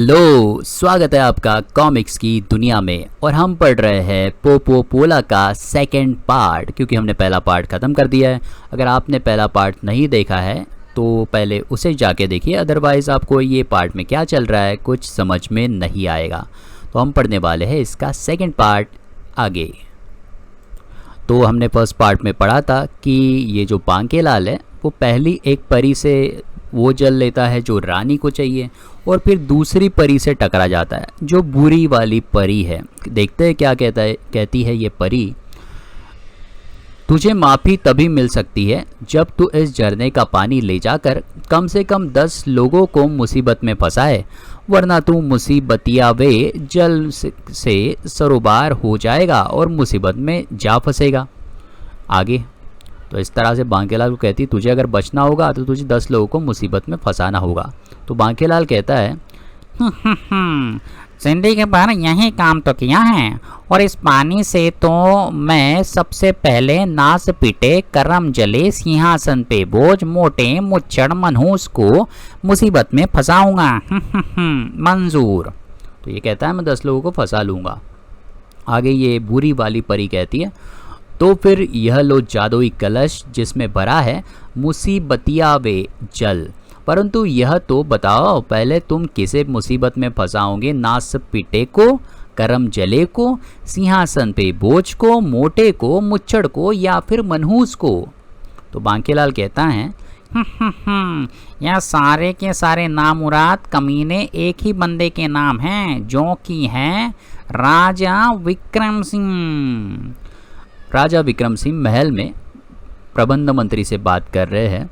Hello, स्वागत है आपका कॉमिक्स की दुनिया में। और हम पढ़ रहे हैं पोपोपोला का सेकंड पार्ट, क्योंकि हमने पहला पार्ट ख़त्म कर दिया है। अगर आपने पहला पार्ट नहीं देखा है तो पहले उसे जाके देखिए, अदरवाइज़ आपको ये पार्ट में क्या चल रहा है कुछ समझ में नहीं आएगा। तो हम पढ़ने वाले हैं इसका सेकंड पार्ट आगे। तो हमने फर्स्ट पार्ट में पढ़ा था कि ये जो बांकेलाल है वो पहली एक परी से वो जल लेता है जो रानी को चाहिए, और फिर दूसरी परी से टकरा जाता है जो बुरी वाली परी है। देखते हैं क्या कहती है ये परी। तुझे माफ़ी तभी मिल सकती है जब तू इस झरने का पानी ले जाकर कम से कम 10 लोगों को मुसीबत में फंसाए, वरना तू मुसीबतिया वे जल से सरोबार हो जाएगा और मुसीबत में जा फंसेगा। आगे तो इस तरह से बांकेलाल को कहती, तुझे अगर बचना होगा तो तुझे 10 लोगों को मुसीबत में फंसाना होगा। तो बांकेलाल कहता है, जिंदगी भर यही काम तो किया है, और इस पानी से तो मैं सबसे पहले नास पीटे करम जले सिंहासन पे बोझ मोटे मुच्छड़ मनहूस को मुसीबत में फंसाऊंगा। मंजूर। तो ये कहता है मैं 10 लोगों को फंसा लूँगा। आगे ये बुरी वाली परी कहती है, तो फिर यह लो जादुई कलश जिसमें भरा है मुसीबतिया वे जल, परंतु यह तो बताओ पहले तुम किसे मुसीबत में फंसाओगे, नास पीटे को, करम जले को, सिंहासन पे बोझ को, मोटे को, मुच्छड़ को, या फिर मनहूस को। तो बांकेलाल कहता है, यह सारे के सारे नामुराद कमीने एक ही बंदे के नाम हैं, जो कि हैं राजा विक्रम सिंह। राजा विक्रम सिंह महल में प्रबंध मंत्री से बात कर रहे हैं।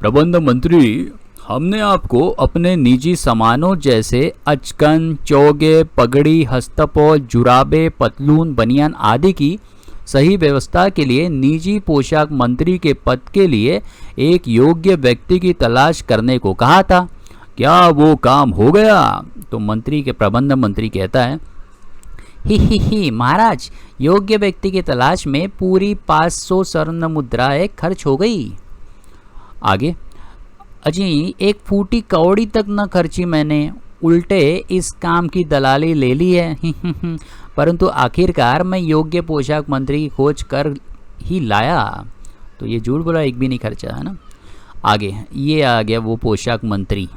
प्रबंध मंत्री, हमने आपको अपने निजी सामानों जैसे अचकन, चौगे, पगड़ी, हस्तपौल, जुराबे, पतलून, बनियान आदि की सही व्यवस्था के लिए निजी पोशाक मंत्री के पद के लिए एक योग्य व्यक्ति की तलाश करने को कहा था। क्या वो काम हो गया? तो मंत्री के प्रबंध मंत्री कहता है, ही महाराज, योग्य व्यक्ति की तलाश में पूरी 500 स्वर्ण मुद्राएं खर्च हो गई। आगे, अजी एक फूटी कौड़ी तक न खर्ची मैंने, उल्टे इस काम की दलाली ले ली है। परंतु आखिरकार मैं योग्य पोशाक मंत्री की खोज कर ही लाया। तो ये झूठ बोला, एक भी नहीं खर्चा है ना। आगे ये आ गया वो पोशाक मंत्री।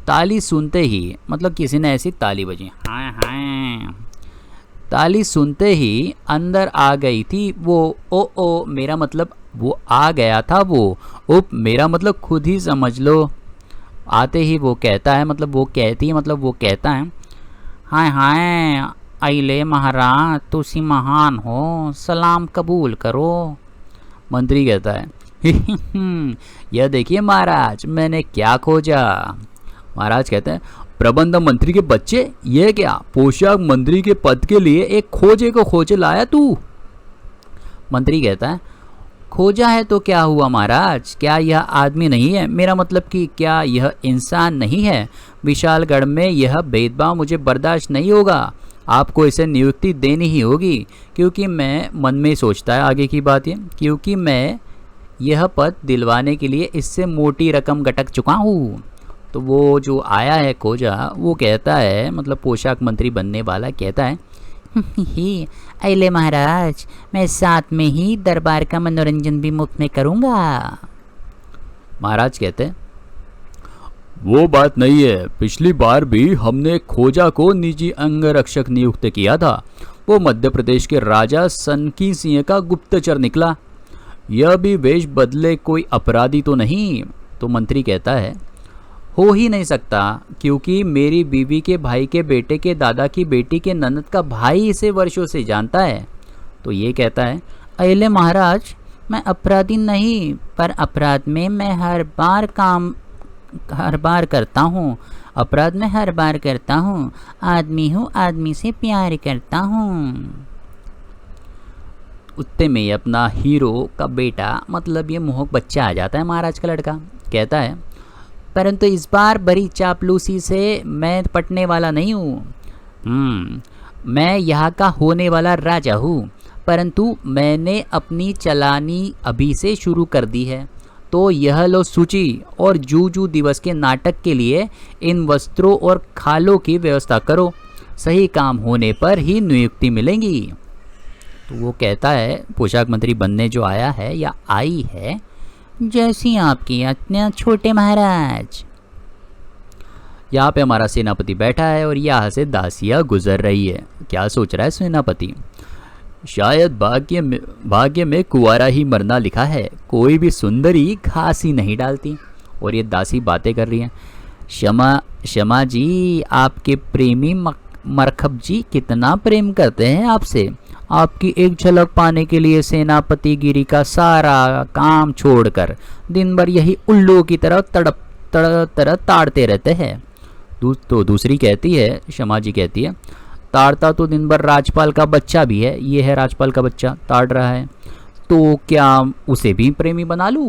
ताली सुनते ही, मतलब किसी ने ऐसी ताली बजी, हाय हाय, ताली सुनते ही अंदर आ गई थी वो। ओ मेरा मतलब वो आ गया था वो। उप मेरा मतलब खुद ही समझ लो। आते ही वो कहता है, मतलब वो कहती है, मतलब वो कहता है, हाय हाय अले महाराज, तुसी महान हो, सलाम कबूल करो। मंत्री कहता है, यह देखिए महाराज, मैंने क्या खोजा। महाराज कहते हैं, प्रबंध मंत्री के बच्चे, ये क्या पोशाक मंत्री के पद के लिए एक खोजे को खोजे लाया तू? मंत्री कहता है, खोजा है तो क्या हुआ महाराज, क्या यह आदमी नहीं है? मेरा मतलब कि क्या यह इंसान नहीं है? विशालगढ़ में यह भेदभाव मुझे बर्दाश्त नहीं होगा। आपको इसे नियुक्ति देनी ही होगी, क्योंकि मैं मन में सोचता है आगे की बात ये, क्योंकि मैं यह पद दिलवाने के लिए इससे मोटी रकम गटक चुका हूँ। तो वो जो आया है खोजा, वो कहता है, मतलब पोशाक मंत्री बनने वाला कहता है, ही अले महाराज, मैं साथ में ही दरबार का मनोरंजन भी मुफ्त में करूँगा। महाराज कहते हैं, वो बात नहीं है, पिछली बार भी हमने खोजा को निजी अंगरक्षक नियुक्त किया था। वो मध्य प्रदेश के राजा सनकी सिंह का गुप्तचर निकला। यह भी वेश बदले कोई अपराधी तो नहीं? तो मंत्री कहता है, हो ही नहीं सकता, क्योंकि मेरी बीवी के भाई के बेटे के दादा की बेटी के ननद का भाई इसे वर्षों से जानता है। तो ये कहता है, अले महाराज, मैं अपराधी नहीं, पर अपराध में मैं हर बार करता हूँ। अपराध में हर बार करता हूँ। आदमी हूँ, आदमी से प्यार करता हूँ। उतने में अपना हीरो का बेटा, मतलब ये मोहक बच्चा आ जाता है, महाराज का लड़का। कहता है, परंतु इस बार बड़ी चापलूसी से मैं पटने वाला नहीं हूँ। मैं यहाँ का होने वाला राजा हूँ, परंतु मैंने अपनी चलानी अभी से शुरू कर दी है। तो यह लो सूची और जूजू दिवस के नाटक के लिए इन वस्त्रों और खालों की व्यवस्था करो। सही काम होने पर ही नियुक्ति मिलेगी। तो वो कहता है, पोशाक मंत्री बनने जो आया है या आई है, जैसी आपकी आज्ञा छोटे महाराज। यहाँ पे हमारा सेनापति बैठा है और यहाँ से दासिया गुजर रही है। क्या सोच रहा है सेनापति? शायद भाग्य में कुंवारा ही मरना लिखा है। कोई भी सुंदरी घास ही नहीं डालती। और ये दासी बातें कर रही है। क्षमा जी, आपके प्रेमी मरखब जी कितना प्रेम करते हैं आपसे। आपकी एक झलक पाने के लिए सेनापति गिरी का सारा काम छोड़कर दिन भर यही उल्लू की तरह तरह ताड़ते रहते हैं। तो दूसरी कहती है, क्षमा जी कहती है, ताड़ता तो दिन भर राजपाल का बच्चा भी है। ये है राजपाल का बच्चा ताड़ रहा है, तो क्या उसे भी प्रेमी बना लूं?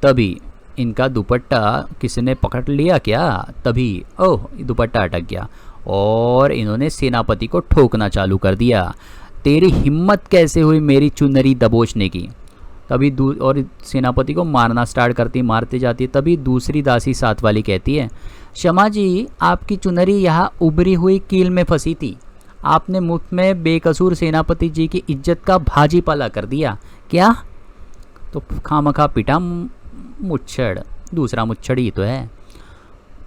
तभी इनका दुपट्टा किसी ने पकड़ लिया क्या? तभी ओह, दुपट्टा अटक गया और इन्होंने सेनापति को ठोकना चालू कर दिया। तेरी हिम्मत कैसे हुई मेरी चुनरी दबोचने की? तभी और सेनापति को मारना स्टार्ट करती, मारते जाती है। तभी दूसरी दासी साथ वाली कहती है, क्षमा जी, आपकी चुनरी यहाँ उभरी हुई कील में फंसी थी। आपने मुफ्त में बेकसूर सेनापति जी की इज्जत का भाजीपाला कर दिया क्या? तो खामखा पिटा मुच्छड़, दूसरा मुच्छड़ ही तो है।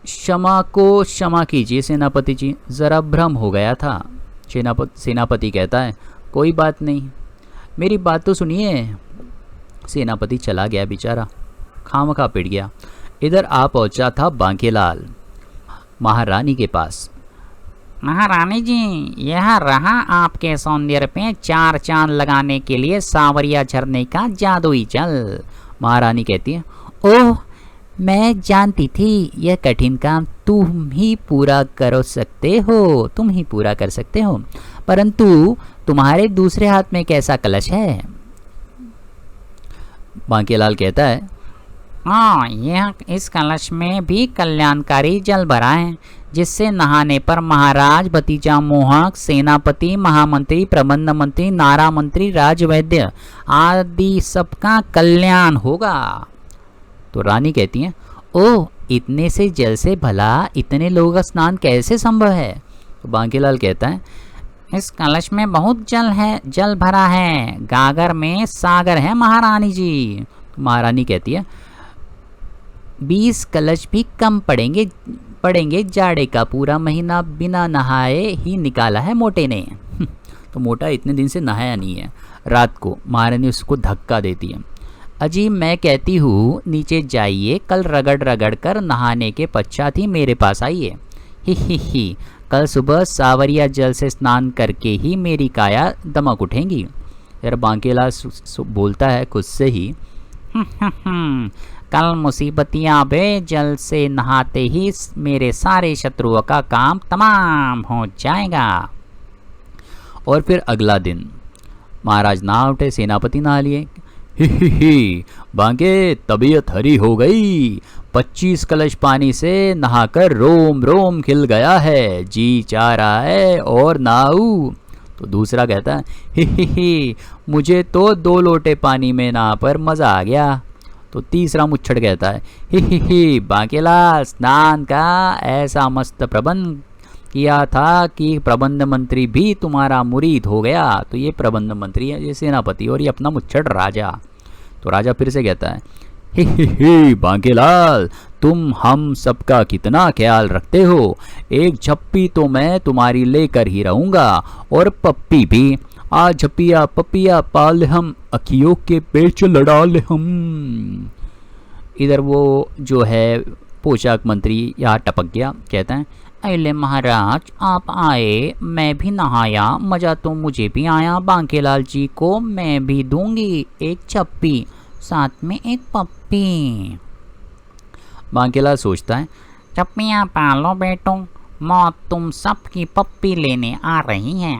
क्षमा कीजिए सेनापति जी, ज़रा भ्रम हो गया था। सेनापति कहता है, कोई बात नहीं, मेरी बात तो सुनिए। सेनापति चला गया बेचारा, खामखा पिट गया। इधर आ पहुंचा था बांकेलाल महारानी के पास। महारानी जी, यह रहा आपके सौंदर्य पे 4 चांद लगाने के लिए सावरिया झरने का जादुई जल। महारानी कहती है, ओह, मैं जानती थी यह कठिन काम तुम ही पूरा कर सकते हो, परंतु तुम्हारे दूसरे हाथ में कैसा कलश है? बांकेलाल कहता है, हाँ, यह इस कलश में भी कल्याणकारी जल भरा है, जिससे नहाने पर महाराज, भतीजा मोहक, सेनापति, महामंत्री, प्रबंध मंत्री, नारा मंत्री, राजवैद्य आदि सबका कल्याण होगा। तो रानी कहती है, ओह, इतने से जल से भला इतने लोगों का स्नान कैसे संभव है? तो बांकेलाल कहता है, इस कलश में बहुत जल भरा है, गागर में सागर है महारानी जी। तो महारानी कहती है, 20 कलश भी कम पड़ेंगे, जाड़े का पूरा महीना बिना नहाए ही निकाला है मोटे ने। तो मोटा इतने दिन से नहाया नहीं है। रात को महारानी उसको धक्का देती है, अजी, मैं कहती हूँ नीचे जाइए, कल रगड़ कर नहाने के पश्चात ही मेरे पास आइए। ही, कल सुबह सावरिया जल से स्नान करके ही मेरी काया दमक उठेंगी। यार बांकेलाल बोलता है खुद से ही, कल मुसीबतियाँ बे, जल से नहाते ही मेरे सारे शत्रुओं का काम तमाम हो जाएगा। और फिर अगला दिन महाराज नहा उठे, सेनापति नहा लिए। ही बांके, तबीयत हरी हो गई। 25 कलश पानी से नहाकर रोम रोम खिल गया है, जी चाह रहा है और नहाऊं। तो दूसरा कहता है, ही मुझे तो 2 लोटे पानी में नहा पर मज़ा आ गया। तो तीसरा मुच्छड़ कहता है, ही बांकेलाल, स्नान का ऐसा मस्त प्रबंध किया था कि प्रबंध मंत्री भी तुम्हारा मुरीद हो गया। तो ये प्रबंध मंत्री है, ये सेनापति, और ये अपना मुच्छड़ राजा। तो राजा फिर से कहता है, ही बांकेलाल, तुम हम सबका कितना ख्याल रखते हो। एक झप्पी तो मैं तुम्हारी लेकर ही रहूँगा, और पप्पी भी। आज झप्पिया पपिया पाल हम, अखियों के पेच लड़ा ले हम। इधर वो जो है पोशाक मंत्री यहाँ टपक गया, कहता है, अले महाराज, आप आए, मैं भी नहाया, मज़ा तो मुझे भी आया। बांकेलाल जी को मैं भी दूंगी एक छप्पी, साथ में एक पप्पी। बांकेलाल सोचता है, चप्पियाँ पालो बेटो, मौत तुम सबकी पप्पी लेने आ रही है।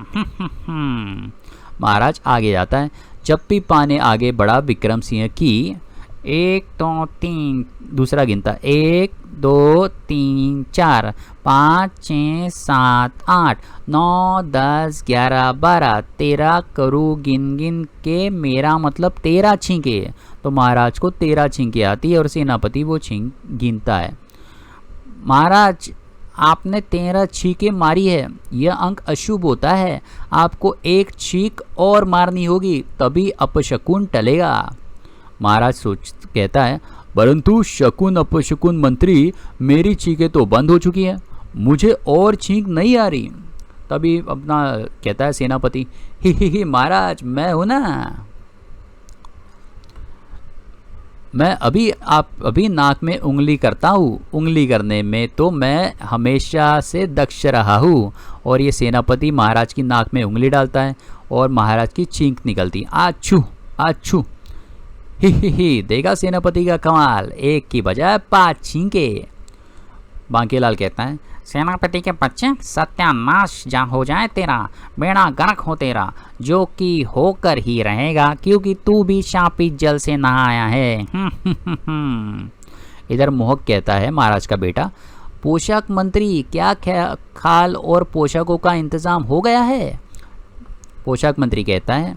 महाराज आगे जाता है। चप्पी पाने आगे बढ़ा विक्रम सिंह की 1 2 3, दूसरा गिनता 1 2 3 4 5 6 7 8 9 10 11 12 13 करूँ गिन गिन के, मेरा मतलब 13 छींके। तो महाराज को 13 छींके आती है और सेनापति वो छींक गिनता है। महाराज आपने 13 छींके मारी है, यह अंक अशुभ होता है, आपको एक छींक और मारनी होगी तभी अपशकुन टलेगा। महाराज सोच कहता है, परंतु शकुन अपशकुन मंत्री, मेरी छींकें तो बंद हो चुकी है, मुझे और छींक नहीं आ रही। तभी अपना कहता है सेनापति, ही महाराज मैं हूं ना, मैं अभी नाक में उंगली करता हूँ, उंगली करने में तो मैं हमेशा से दक्ष रहा हूँ। और ये सेनापति महाराज की नाक में उंगली डालता है और महाराज की छींक निकलती, आछू आछू। ही देखा सेनापति का कमाल, एक की बजाय 5 छींके। बांकेलाल कहता है, सेनापति के बच्चे, सत्यानाश जा हो जाए तेरा, बेड़ा गर्क हो तेरा, जो कि होकर ही रहेगा क्योंकि तू भी शापित जल से नहाया है। इधर मोहक कहता है, महाराज का बेटा, पोशाक मंत्री क्या खाल और पोशाकों का इंतजाम हो गया है? पोशाक मंत्री कहता है,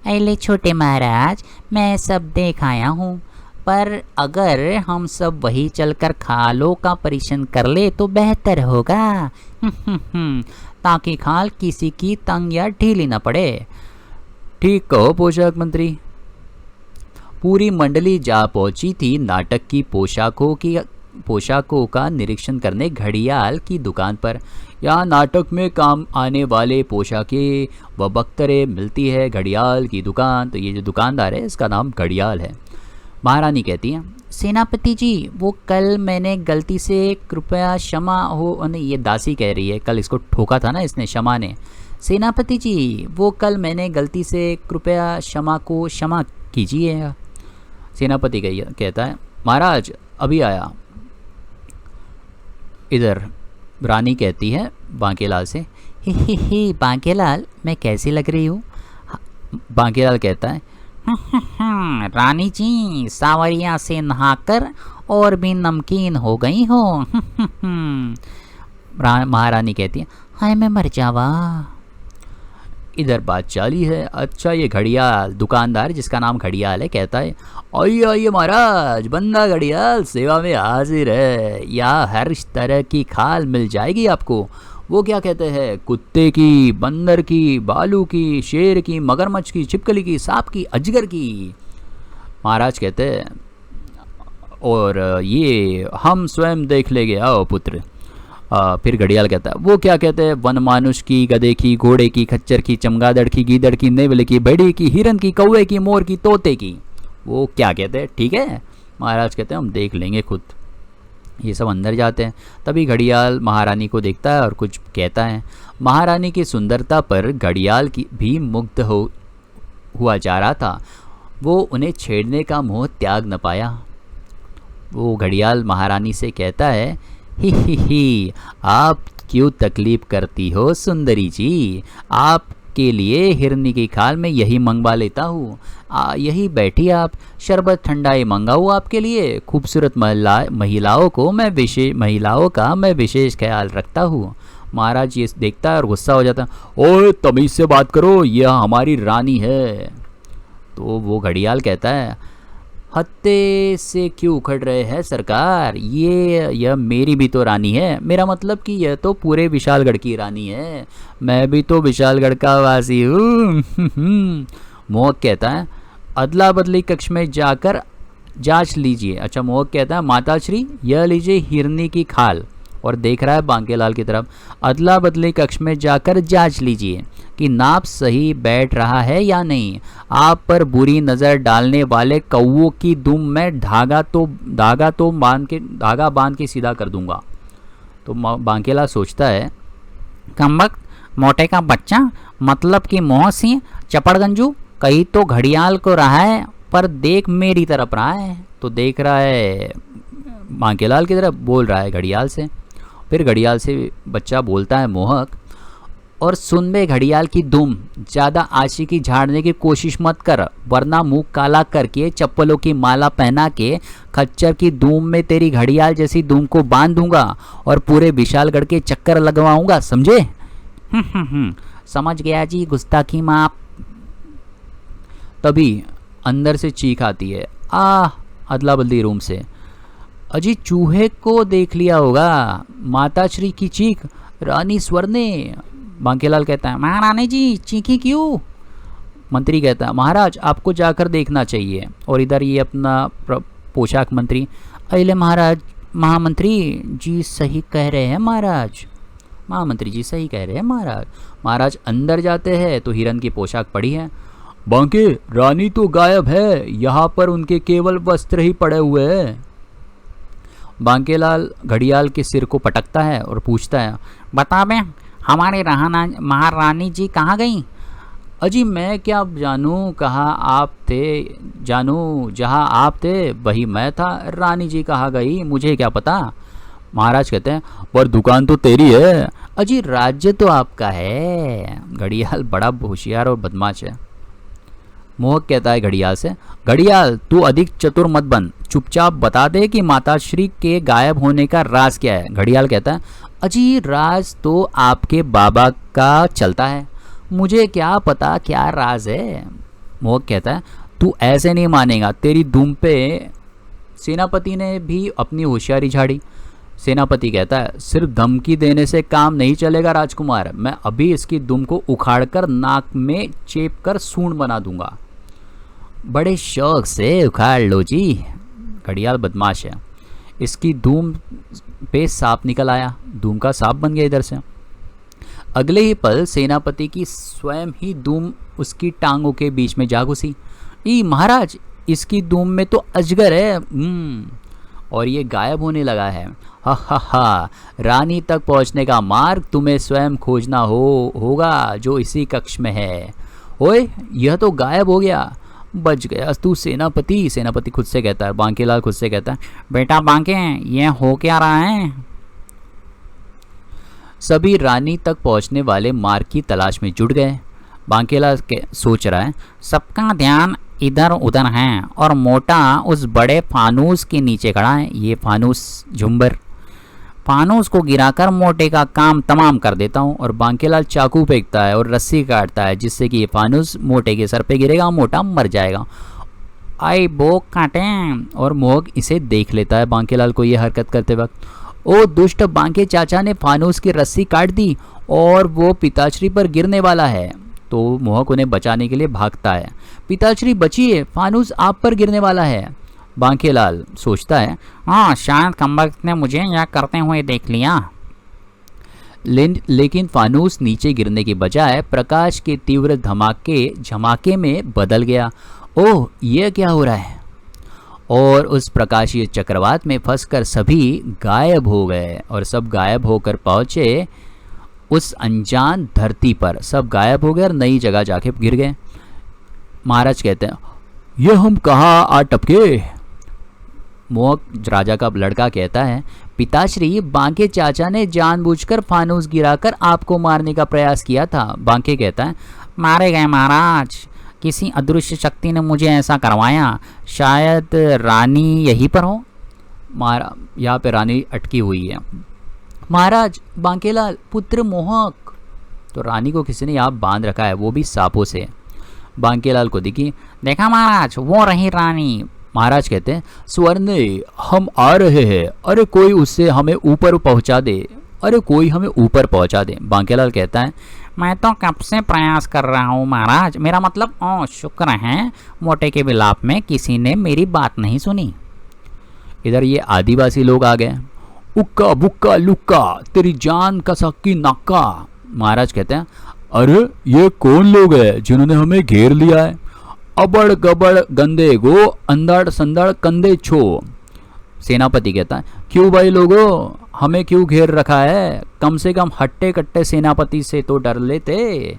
अले छोटे महाराज, मैं सब देख आया हूँ, पर अगर हम सब वही चलकर खालों का परीक्षण कर ले तो बेहतर होगा, ताकि खाल किसी की तंग या ढीली न पड़े। ठीक कहो पोशाक मंत्री। पूरी मंडली जा पहुंची थी नाटक की पोशाकों का निरीक्षण करने घड़ियाल की दुकान पर। यहाँ नाटक में काम आने वाले पोशाकें व बख्तरे मिलती है घड़ियाल की दुकान। तो ये जो दुकानदार है इसका नाम घड़ियाल है। महारानी कहती है, सेनापति जी, वो कल मैंने गलती से कृपया क्षमा हो, नहीं ये दासी कह रही है, कल इसको ठोका था ना इसने, क्षमा ने। सेनापति जी, वो कल मैंने गलती से कृपया क्षमा को क्षमा कीजिए। सेनापति कहता है, महाराज अभी आया। इधर रानी कहती है बांकेलाल से, ही बांकेलाल, मैं कैसी लग रही हूँ? बांकेलाल कहता है, रानी जी, सावरिया से नहाकर और भी नमकीन हो गई हो। महारानी कहती है, हाय मैं मर जावा। इधर बात चाली है। अच्छा ये घड़ियाल दुकानदार जिसका नाम घड़ियाल है कहता है, आइए आइए महाराज, बंदा घड़ियाल सेवा में हाजिर है। यहाँ हर तरह की खाल मिल जाएगी आपको। वो क्या कहते हैं, कुत्ते की, बंदर की, भालू की, शेर की, मगरमच्छ की, छिपकली की, सांप की, अजगर की। महाराज कहते हैं, और ये हम स्वयं देख लेंगे, आओ पुत्र। फिर घड़ियाल कहता है, वो क्या कहते हैं, वन मानुष की, गधे की, घोड़े की, खच्चर की, चमगादड़ की, गीदड़ की, नेवले की, भेड़ी की, हिरन की, कौवे की, मोर की, तोते की। वो क्या कहते हैं, ठीक है। महाराज कहते हैं, हम देख लेंगे खुद। ये सब अंदर जाते हैं। तभी घड़ियाल महारानी को देखता है और कुछ कहता है। महारानी की सुंदरता पर घड़ियाल की भी मुग्ध हुआ जा रहा था। वो उन्हें छेड़ने का मोह त्याग न पाया। वो घड़ियाल महारानी से कहता है, ही आप क्यों तकलीफ करती हो सुंदरी जी, आपके लिए हिरनी की खाल में यही मंगवा लेता हूँ। यही बैठी आप, शरबत ठंडाई मंगाऊँ आपके लिए। खूबसूरत महिलाओं का मैं विशेष ख्याल रखता हूँ। महाराज ये देखता है और गुस्सा हो जाता है, ओए तमीज़ से बात करो, यह हमारी रानी है। तो वो घड़ियाल कहता है, हत्ते से क्यों उखड़ रहे हैं सरकार, यह मेरी भी तो रानी है। मेरा मतलब कि यह तो पूरे विशालगढ़ की रानी है, मैं भी तो विशालगढ़ का वासी हूँ। मोहक कहता है, अदला बदली कक्ष में जाकर जांच लीजिए। अच्छा मोहक कहता है, माताश्री यह लीजिए हिरनी की खाल, और देख रहा है बांकेलाल की तरफ। अदला बदली कक्ष में जाकर जांच लीजिए कि नाप सही बैठ रहा है या नहीं। आप पर बुरी नज़र डालने वाले कौवों की दुम में धागा बांध के सीधा कर दूंगा। तो बांकेलाल सोचता है, कमबख्त, मोटे का बच्चा, मतलब कि मोहसी चपड़गंजू, कहीं तो घड़ियाल को रहा है पर देख मेरी तरफ रहा है। तो देख रहा है बांकेलाल की तरफ, बोल रहा है घड़ियाल से। फिर घड़ियाल से बच्चा बोलता है, मोहक, और सुन बे घड़ियाल की दुम, ज़्यादा आशिकी झाड़ने की कोशिश मत कर, वरना मुंह काला करके चप्पलों की माला पहना के खच्चर की दूम में तेरी घड़ियाल जैसी दूम को बांध दूंगा और पूरे विशालगढ़ के चक्कर लगवाऊंगा, समझे? समझ गया जी, गुस्ताखी माफ। तभी अंदर से चीख आती है, अदला बदली रूम से। अजी चूहे को देख लिया होगा, माताश्री की चीख, रानी स्वर ने। बांकेलाल कहता है, महारानी जी चीखी क्यों? मंत्री कहता है, महाराज आपको जाकर देखना चाहिए। और इधर ये अपना पोशाक मंत्री, अले महाराज, महामंत्री जी सही कह रहे हैं महाराज, महामंत्री जी सही कह रहे हैं महाराज। महाराज अंदर जाते हैं तो हिरन की पोशाक पड़ी है। बांके, रानी तो गायब है, यहाँ पर उनके केवल वस्त्र ही पड़े हुए हैं। बांकेलाल घड़ियाल के सिर को पटकता है और पूछता है, बता बे, हमारे महारानी जी कहाँ गई? अजी मैं क्या जानूँ, कहाँ आप थे, जानू जहाँ आप थे वही मैं था, रानी जी कहाँ गई मुझे क्या पता। महाराज कहते हैं, पर दुकान तो तेरी है। अजी राज्य तो आपका है। घड़ियाल बड़ा होशियार और बदमाश है। मोहक कहता है घड़ियाल से, घड़ियाल तू अधिक चतुर मत बन, चुपचाप बता दे कि माताश्री के गायब होने का राज क्या है। घड़ियाल कहता है, अजी राज तो आपके बाबा का चलता है, मुझे क्या पता क्या राज है। मोहक कहता है, तू ऐसे नहीं मानेगा, तेरी दुम पे। सेनापति ने भी अपनी होशियारी झाड़ी। सेनापति कहता है, सिर्फ धमकी देने से काम नहीं चलेगा राजकुमार, मैं अभी इसकी दुम को उखाड़कर नाक में चेप कर सूंड बना दूंगा। बड़े शौक से उखाड़ लो जी। घड़ियाल बदमाश है। इसकी धूम पे सांप निकल आया, धूम का सांप बन गया इधर से। अगले ही पल सेनापति की स्वयं ही धूम उसकी टांगों के बीच में जा घुसी। ई महाराज, इसकी धूम में तो अजगर है, और ये गायब होने लगा है। हा हा हा, रानी तक पहुंचने का मार्ग तुम्हें स्वयं खोजना होगा जो इसी कक्ष में है। ओए, यह तो गायब हो गया, बच गया तू सेनापति। सेनापति खुद से कहता है, बांकेलाल खुद से कहता है, बेटा बांके, ये हो क्या रहा है? सभी रानी तक पहुंचने वाले मार्ग की तलाश में जुट गए। बांकेलाल सोच रहा है, सबका ध्यान इधर उधर है और मोटा उस बड़े फानूस के नीचे खड़ा है। ये फानूस झुंबर, फानूस को गिराकर मोटे का काम तमाम कर देता हूँ। और बांकेलाल चाकू फेंकता है और रस्सी काटता है, जिससे कि ये फानूस मोटे के सर पे गिरेगा, मोटा मर जाएगा। आई बोक काटें। और मोहक इसे देख लेता है बांकेलाल को ये हरकत करते वक्त। ओ दुष्ट बांके चाचा ने फानूस की रस्सी काट दी और वो पिताश्री पर गिरने वाला है। तो मोहक उन्हें बचाने के लिए भागता है। पिताश्री बचिए, फानूस आप पर गिरने वाला है। बांकेलाल सोचता है, हाँ शायद कमबख्त ने मुझे यह करते हुए देख लिया। लेकिन फानूस नीचे गिरने की बजाय प्रकाश के तीव्र झमाके में बदल गया। ओह, यह क्या हो रहा है? और उस प्रकाशीय चक्रवात में फंसकर सभी गायब हो गए। और सब गायब होकर पहुंचे उस अनजान धरती पर। सब गायब हो गए और नई जगह जाके गिर गए। महाराज कहते हैं, ये हम कहाँ आ टपके? मोहक राजा का लड़का कहता है, पिताश्री, बांके चाचा ने जानबूझकर फानूस गिराकर आपको मारने का प्रयास किया था। बांके कहता है, मारे गए महाराज, किसी अदृश्य शक्ति ने मुझे ऐसा करवाया। शायद रानी यहीं पर हो। यहाँ पे रानी अटकी हुई है। महाराज, बांकेलाल पुत्र मोहक। तो रानी को किसी ने यहाँ बांध रखा है, वो भी सांपों से। बांकेलाल को दिखी, देखा महाराज, वो रही रानी। महाराज कहते हैं, स्वर्ण हम आ रहे हैं, अरे कोई उससे हमें ऊपर पहुंचा दे, अरे कोई हमें ऊपर पहुंचा दे। बांकेलाल कहता है, मैं तो कब से प्रयास कर रहा हूँ महाराज, मेरा मतलब शुक्र है मोटे के विलाप में किसी ने मेरी बात नहीं सुनी। इधर ये आदिवासी लोग आ गए। उक्का बुक्का लुक्का, तेरी जान का सक्की नक्का। महाराज कहते हैं, अरे ये कौन लोग हैं जिन्होंने हमें घेर लिया है? अबड़ गबड़ गंदे गो, अंदड़ संदड़ कंधे छो। सेनापति कहता है, क्यों भाई लोगों, हमें क्यों घेर रखा है? कम से कम हट्टे कट्टे सेनापति से तो डर लेते।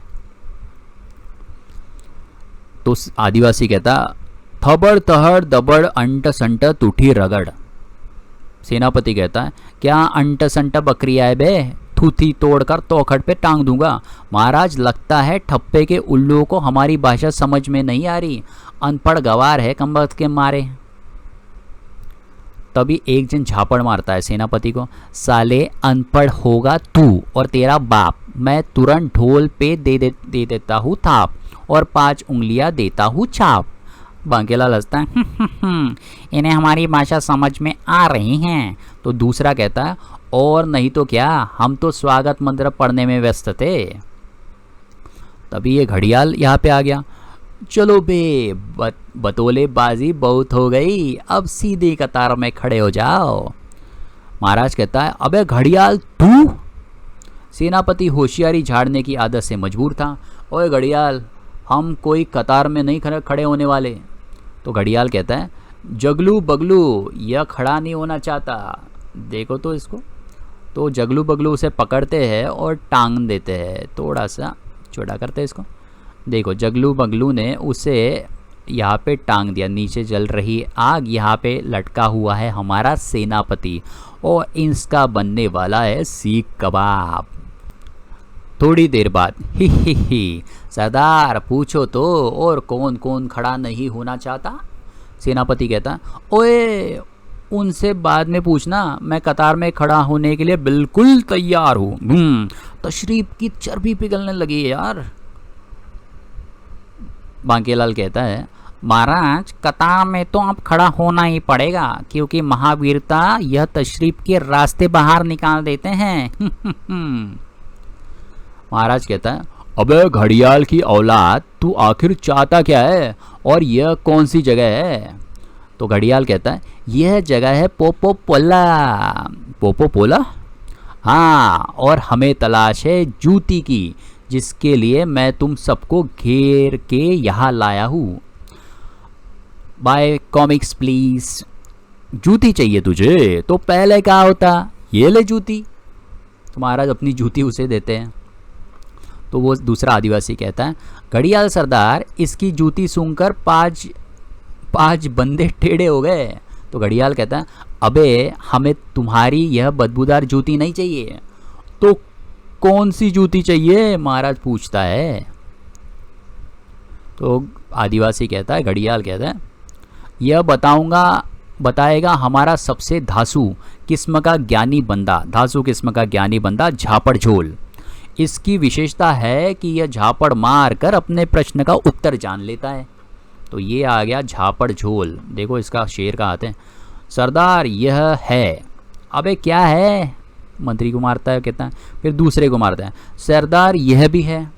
तो आदिवासी कहता, थबड़ तहड़ दबड़ अंट संट तुठी रगड़। सेनापति कहता है, क्या अंट संट बकरी आए बे, थूथी तोड़कर तोखट पे टांग दूंगा। महाराज लगता है ठप्पे के उल्लुओं को हमारी भाषा समझ में नहीं आ रही, अनपढ़ गवार है कमबख्त के मारे। तभी एक जन झापड़ मारता है सेनापति को, साले अनपढ़ होगा तू और तेरा बाप, मैं तुरंत ढोल पे दे देता हूँ थाप और 5 उंगलियां देता हूँ छाप। बांकेलाल हंसता है, इन्हें हमारी भाषा समझ में आ रही हैं। तो दूसरा कहता है, और नहीं तो क्या, हम तो स्वागत मंत्र पढ़ने में व्यस्त थे। तभी ये घड़ियाल यहाँ पे आ गया। चलो बे, बतौलेबाजी बहुत हो गई, अब सीधी कतार में खड़े हो जाओ। महाराज कहता है, अबे घड़ियाल तू? सेनापति होशियारी झाड़ने की आदत से मजबूर था। ओए घड़ियाल, हम कोई कतार में नहीं खड़े होने वाले। तो घड़ियाल कहता है, जगलू बगलू यह खड़ा नहीं होना चाहता, देखो तो इसको। तो जगलू बगलू उसे पकड़ते हैं और टांग देते हैं, थोड़ा सा छोटा करते हैं इसको। देखो जगलू बगलू ने उसे यहाँ पे टांग दिया, नीचे जल रही आग, यहाँ पे लटका हुआ है हमारा सेनापति और इसका बनने वाला है सीख कबाब। थोड़ी देर बाद ही सरदार पूछो तो, और कौन कौन खड़ा नहीं होना चाहता? सेनापति कहता, ओए उनसे बाद में पूछना, मैं कतार में खड़ा होने के लिए बिल्कुल तैयार हूँ। तशरीफ की चर्बी पिघलने लगी है यार। बांकेलाल कहता है, महाराज कतार में तो अब खड़ा होना ही पड़ेगा, क्योंकि महावीरता यह तशरीफ के रास्ते बाहर निकाल देते हैं। महाराज कहता है, अबे घड़ियाल की औलाद, तू आखिर चाहता क्या है और यह कौन सी जगह है? तो घड़ियाल कहता है, यह जगह है पोपोपोला। पोपोपोला? हाँ, और हमें तलाश है जूती की, जिसके लिए मैं तुम सबको घेर के यहाँ लाया हूँ। Buy comics please. जूती चाहिए तुझे? तो पहले क्या होता, ये ले जूती। तो महाराज अपनी जूती उसे देते हैं। तो वो दूसरा आदिवासी कहता है, घड़ियाल सरदार, इसकी जूती सूंघकर पाँच बंदे टेढ़े हो गए। तो घड़ियाल कहता है, अबे हमें तुम्हारी यह बदबूदार जूती नहीं चाहिए। तो कौन सी जूती चाहिए? महाराज पूछता है। तो आदिवासी कहता है, घड़ियाल कहता है, यह बताएगा हमारा सबसे धांसू किस्म का ज्ञानी बंदा झापड़ झोल। इसकी विशेषता है कि यह झापड़ मार कर अपने प्रश्न का उत्तर जान लेता है। तो ये आ गया झापड़ झोल। देखो इसका शेर का हाथ है। सरदार यह है। अबे क्या है? मंत्री को मारता है, कहता है, फिर दूसरे को मारता है, सरदार यह भी है।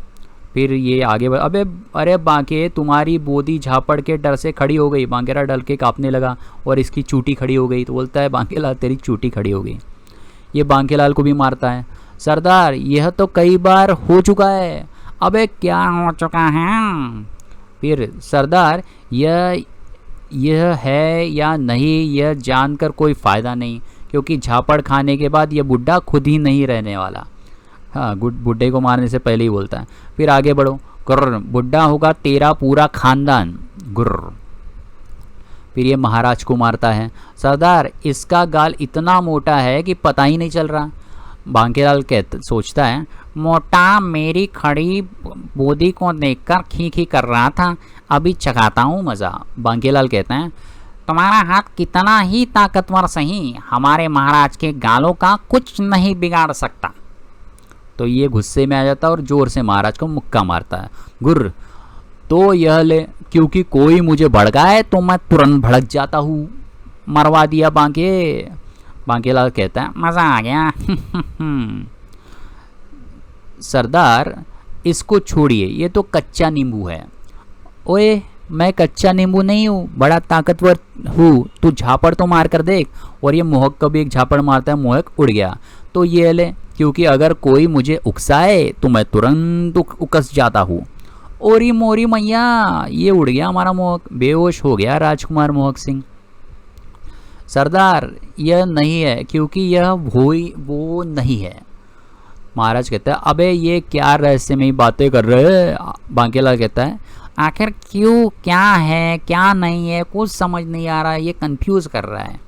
फिर ये आगे अबे अरे बांके, तुम्हारी बोदी झापड़ के डर से खड़ी हो गई। बांकेरा डल के कांपने लगा और इसकी चूटी खड़ी हो गई। तो बोलता है, बांकेलाल तेरी चूटी खड़ी हो गई। ये बांकेलाल को भी मारता है, सरदार यह तो कई बार हो चुका है। अबे क्या हो चुका है? फिर सरदार यह है या नहीं यह जानकर कोई फ़ायदा नहीं, क्योंकि झापड़ खाने के बाद यह बुढ़ा खुद ही नहीं रहने वाला। हाँ, बुढ़े को मारने से पहले ही बोलता है। फिर आगे बढ़ो, गुर्र, बुढ़ा होगा तेरा पूरा खानदान, गुर्र। फिर ये महाराज को मारता है, सरदार इसका गाल इतना मोटा है कि पता ही नहीं चल रहा। बांकेलाल सोचता है, मोटा मेरी खड़ी बोदी को देखकर खी कर रहा था, अभी चखाता हूँ मज़ा। बांकेलाल कहता है, तुम्हारा हाथ कितना ही ताकतवर सही, हमारे महाराज के गालों का कुछ नहीं बिगाड़ सकता। तो ये गुस्से में आ जाता है और जोर से महाराज को मुक्का मारता है, गुर्र। तो यह ले, क्योंकि कोई मुझे भड़काए तो मैं तुरंत भड़क जाता हूँ। मरवा दिया बांकेलाल कहता है, मज़ा आ गया। सरदार इसको छोड़िए, ये तो कच्चा नींबू है। ओए मैं कच्चा नींबू नहीं हूँ, बड़ा ताकतवर हूँ, तू झापड़ तो मार कर देख। और ये मोहक का भी एक झापड़ मारता है, मोहक उड़ गया। तो ये ले, क्योंकि अगर कोई मुझे उकसाए तो मैं तुरंत उकस जाता हूँ। ओरी मोरी मैया, ये उड़ गया हमारा मोहक, बेहोश हो गया राजकुमार मोहक सिंह। सरदार यह नहीं है, क्योंकि यह वो नहीं है। महाराज कहता है, अबे ये क्या रहस्यमयी बातें कर रहे हैं? बांकेलाल कहता है, आखिर क्यों, क्या है क्या नहीं है, कुछ समझ नहीं आ रहा, ये कंफ्यूज कर रहा है।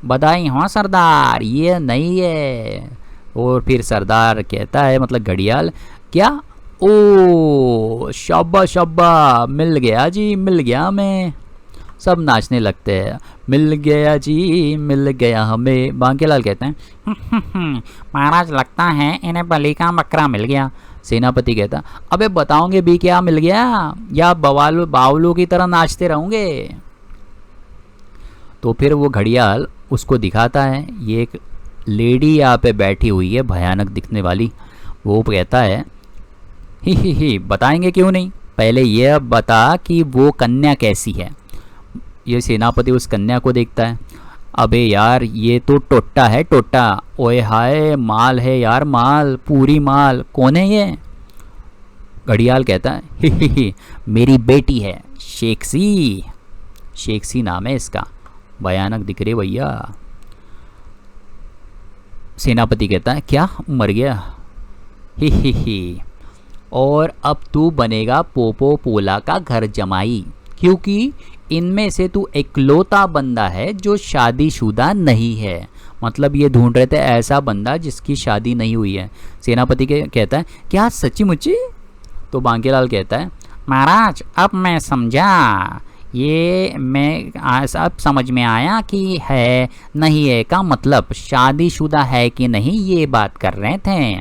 बधाई हो सरदार, ये नहीं है। और फिर सरदार कहता है मतलब घड़ियाल, क्या? ओ शाबा शाबा, मिल गया जी, मिल गया हमें। सब नाचने लगते हैं, मिल गया जी, मिल गया हमें। बांकेलाल कहते हैं, महाराज लगता है इन्हें बलि का बकरा मिल गया। सेनापति कहता, अबे बताओगे भी क्या मिल गया, या बवाल बावलों की तरह नाचते रहोगे? तो फिर वो घड़ियाल उसको दिखाता है, ये एक लेडी यहाँ पे बैठी हुई है भयानक दिखने वाली। वो कहता है, ही बताएंगे क्यों नहीं, पहले ये बता कि वो कन्या कैसी है। ये सेनापति उस कन्या को देखता है, अबे यार ये तो टोट्टा है, टोट्टा। ओए हाय, माल है यार, माल, पूरी माल। कौन है ये? घड़ियाल कहता है, ही मेरी बेटी है, शेखसी। शेखसी नाम है इसका, भयानक दिख रही भैया। सेनापति कहता है, क्या मर गया? ही और अब तू बनेगा पोपो पोला का घर जमाई, क्योंकि इनमें से तू इकलौता बंदा है जो शादीशुदा नहीं है। मतलब ये ढूंढ रहे थे ऐसा बंदा जिसकी शादी नहीं हुई है। सेनापति कहता है, क्या सच्ची मुच्ची? तो बांकेलाल कहता है, महाराज अब मैं समझा, ये मैं अब समझ में आया कि है नहीं है का मतलब शादीशुदा है कि नहीं, ये बात कर रहे थे।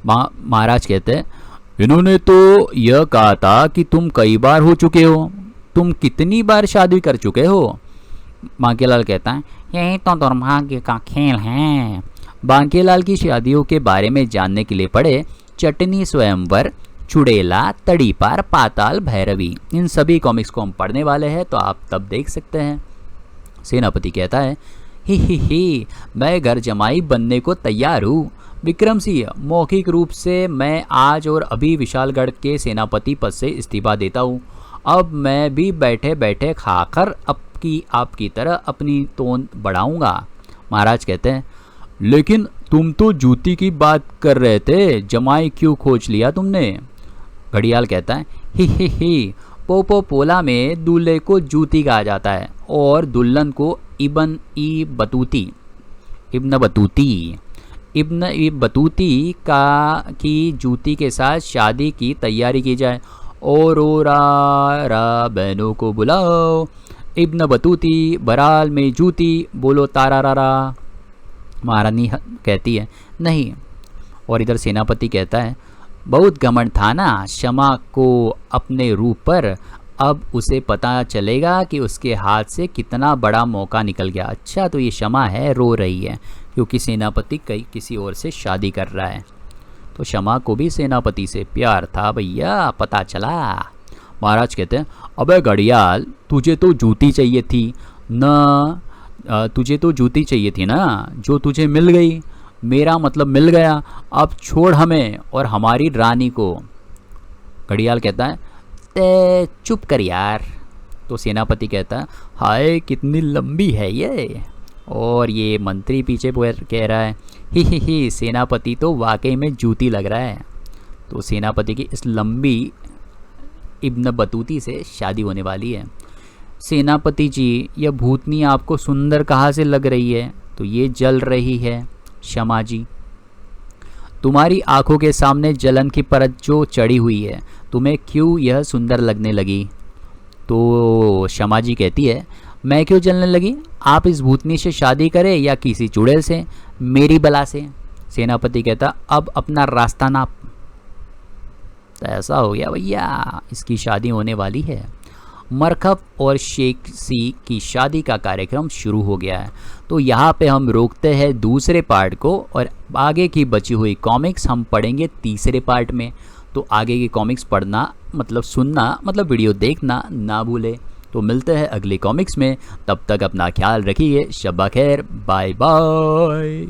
महाराज कहते हैं, इन्होंने तो यह कहा था कि तुम कई बार हो चुके हो, तुम कितनी बार शादी कर चुके हो? बांकेलाल कहता है, यही तो दुर्भाग्य का खेल है। बांकेलाल की शादियों के बारे में जानने के लिए पढ़े चटनी स्वयंवर, चुड़ैला, तड़ीपार, पाताल भैरवी। इन सभी कॉमिक्स को हम पढ़ने वाले हैं, तो आप तब देख सकते हैं। सेनापति कहता है, ही मैं घर जमाई बनने को तैयार हूँ। विक्रम सिंह, मौखिक रूप से मैं आज और अभी विशालगढ़ के सेनापति पद से इस्तीफा देता हूँ। अब मैं भी बैठे बैठे खाकर आपकी तरह अपनी तोंद बढ़ाऊंगा। महाराज कहते हैं, लेकिन तुम तो जूती की बात कर रहे थे, जमाई क्यों खोज लिया तुमने? घड़ियाल कहता है, ही पोपो पोला में दूल्हे को जूती कहा जाता है और दुल्हन को इब्न बतूती की जूती के साथ शादी की तैयारी की जाए। और ओ रा बहनों को बुलाओ, इब्न बतूती बराल में जूती, बोलो तारा रा। महारानी कहती है, नहीं। और इधर सेनापति कहता है, बहुत घमंड था ना शमा को अपने रूप पर, अब उसे पता चलेगा कि उसके हाथ से कितना बड़ा मौका निकल गया। अच्छा तो ये शमा है, रो रही है क्योंकि सेनापति किसी और से शादी कर रहा है। तो शमा को भी सेनापति से प्यार था भैया, पता चला। महाराज कहते हैं, अबे घड़ियाल, तुझे तो जूती चाहिए थी ना, जो तुझे मिल गई। मेरा मतलब मिल गया, अब छोड़ हमें और हमारी रानी को। घड़ियाल कहता है, ते चुप कर यार। तो सेनापति कहता है, हाय कितनी लंबी है ये। और ये मंत्री पीछे कह रहा है, ही सेनापति तो वाकई में जूती लग रहा है। तो सेनापति की इस लंबी इब्न बतूती से शादी होने वाली है। सेनापति जी, यह भूतनी आपको सुंदर कहाँ से लग रही है? तो ये जल रही है शमा जी। तुम्हारी आंखों के सामने जलन की परत जो चढ़ी हुई है, तुम्हें क्यों यह सुंदर लगने लगी? तो शमा जी कहती है, मैं क्यों जलने लगी? आप इस भूतनी से शादी करें या किसी चुड़ैल से, मेरी बला से। सेनापति कहता, अब अपना रास्ता नाप। तो ऐसा हो गया भैया, इसकी शादी होने वाली है। मरखब और शेखसी की शादी का कार्यक्रम शुरू हो गया है। तो यहाँ पे हम रोकते हैं दूसरे पार्ट को, और आगे की बची हुई कॉमिक्स हम पढ़ेंगे तीसरे पार्ट में। तो आगे की कॉमिक्स पढ़ना मतलब सुनना मतलब वीडियो देखना ना भूले। तो मिलते हैं अगले कॉमिक्स में, तब तक अपना ख्याल रखिए। शब्बा खैर, बाय बाय।